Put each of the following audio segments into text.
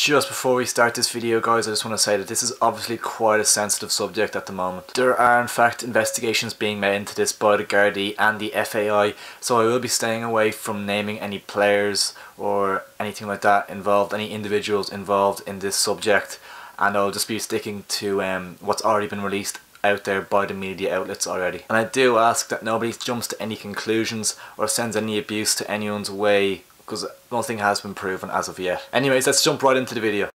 Just before we start this video, guys, I just want to say that this is obviously quite a sensitive subject at the moment. There are in fact investigations being made into this by the Gardai and the FAI, so I will be staying away from naming any players or anything like that involved, any individuals involved in this subject, and I'll just be sticking to what's already been released out there by the media outlets already. And I do ask that nobody jumps to any conclusions or sends any abuse to anyone's way, because nothing has been proven as of yet. Anyways, let's jump right into the video.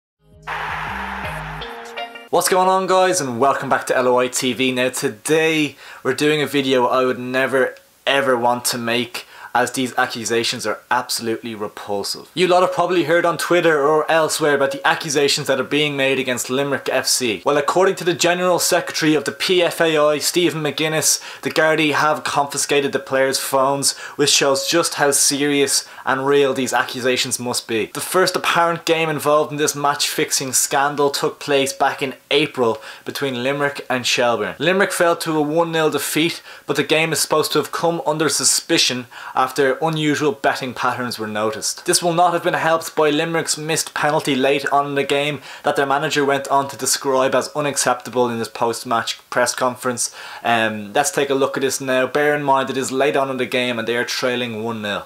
What's going on, guys, and welcome back to LOI TV. Now today we're doing a video I would never ever want to make, as these accusations are absolutely repulsive. You lot have probably heard on Twitter or elsewhere about the accusations that are being made against Limerick FC. Well, according to the General Secretary of the PFAI, Stephen McGuinness, the Gardai have confiscated the players' phones, which shows just how serious and real these accusations must be. The first apparent game involved in this match-fixing scandal took place back in April between Limerick and Shelbourne. Limerick fell to a 1-0 defeat, but the game is supposed to have come under suspicion after unusual betting patterns were noticed. This will not have been helped by Limerick's missed penalty late on in the game that their manager went on to describe as unacceptable in his post-match press conference. Let's take a look at this now. Bear in mind it is late on in the game and they are trailing 1-0.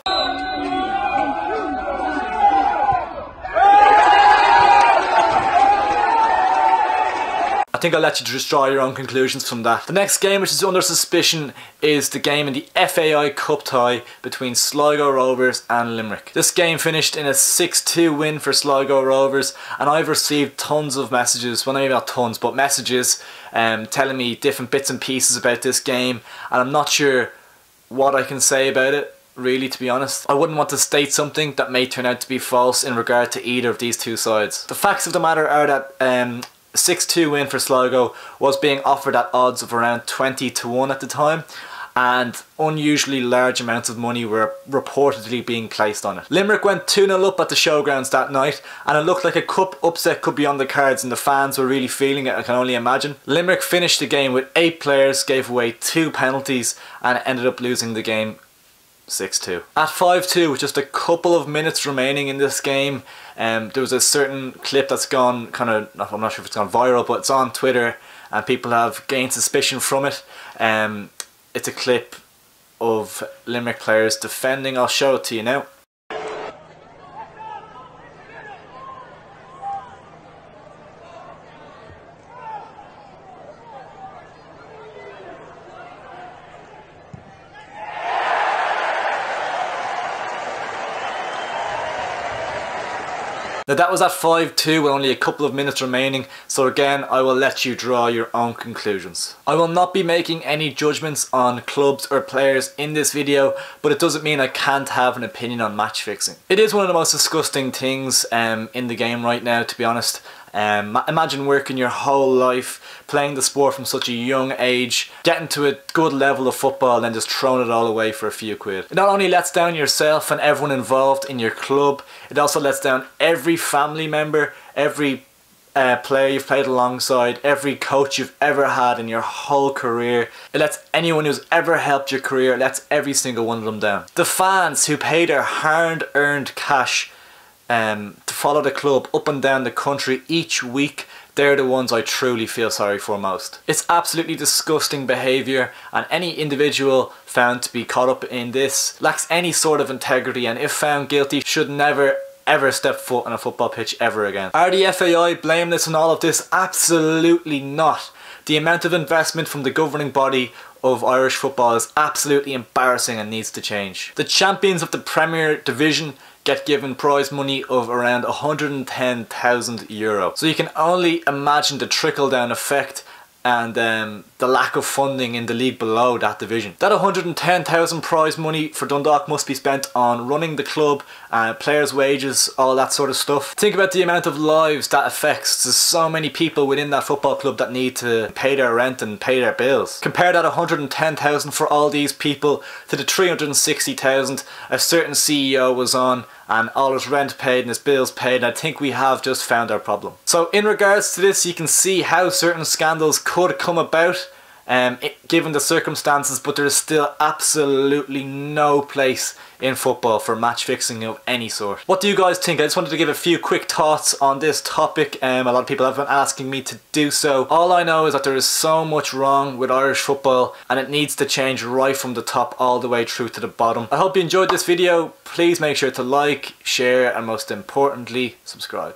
I think I'll let you just draw your own conclusions from that. The next game which is under suspicion is the game in the FAI Cup tie between Sligo Rovers and Limerick. This game finished in a 6-2 win for Sligo Rovers, and I've received tons of messages, well maybe not tons, but messages telling me different bits and pieces about this game, and I'm not sure what I can say about it, really, to be honest. I wouldn't want to state something that may turn out to be false in regard to either of these two sides. The facts of the matter are that 6-2 win for Sligo was being offered at odds of around 20 to 1 at the time, and unusually large amounts of money were reportedly being placed on it. Limerick went 2-0 up at the showgrounds that night, and it looked like a cup upset could be on the cards, and the fans were really feeling it, I can only imagine. Limerick finished the game with 8 players, gave away 2 penalties, and ended up losing the game 6-2. At 5-2, with just a couple of minutes remaining in this game, there was a certain clip that's gone kind of, I'm not sure if it's gone viral, but it's on Twitter and people have gained suspicion from it. It's a clip of Limerick players defending. I'll show it to you now. Now that was at 5-2 with only a couple of minutes remaining, so again I will let you draw your own conclusions. I will not be making any judgments on clubs or players in this video, but it doesn't mean I can't have an opinion on match fixing. It is one of the most disgusting things in the game right now, to be honest. Imagine working your whole life, playing the sport from such a young age, getting to a good level of football and then just throwing it all away for a few quid. It not only lets down yourself and everyone involved in your club, it also lets down every family member, every player you've played alongside, every coach you've ever had in your whole career. It lets anyone who's ever helped your career, it lets every single one of them down. The fans who pay their hard-earned cash to follow the club up and down the country each week, they're the ones I truly feel sorry for most. It's absolutely disgusting behaviour, and any individual found to be caught up in this lacks any sort of integrity, and if found guilty should never ever step foot on a football pitch ever again. Are the FAI blameless in all of this? Absolutely not. The amount of investment from the governing body of Irish football is absolutely embarrassing and needs to change. The champions of the Premier Division get given prize money of around €110,000. So you can only imagine the trickle down effect and the lack of funding in the league below that division. That €110,000 prize money for Dundalk must be spent on running the club, players' wages, all that sort of stuff. Think about the amount of lives that affects. There's so many people within that football club that need to pay their rent and pay their bills. Compare that €110,000 for all these people to the €360,000 a certain CEO was on, and all his rent paid and his bills paid, and I think we have just found our problem. So in regards to this, you can see how certain scandals could come about. given the circumstances, but there is still absolutely no place in football for match fixing of any sort. What do you guys think? I just wanted to give a few quick thoughts on this topic. A lot of people have been asking me to do so. All I know is that there is so much wrong with Irish football and it needs to change right from the top all the way through to the bottom. I hope you enjoyed this video. Please make sure to like, share and most importantly, subscribe.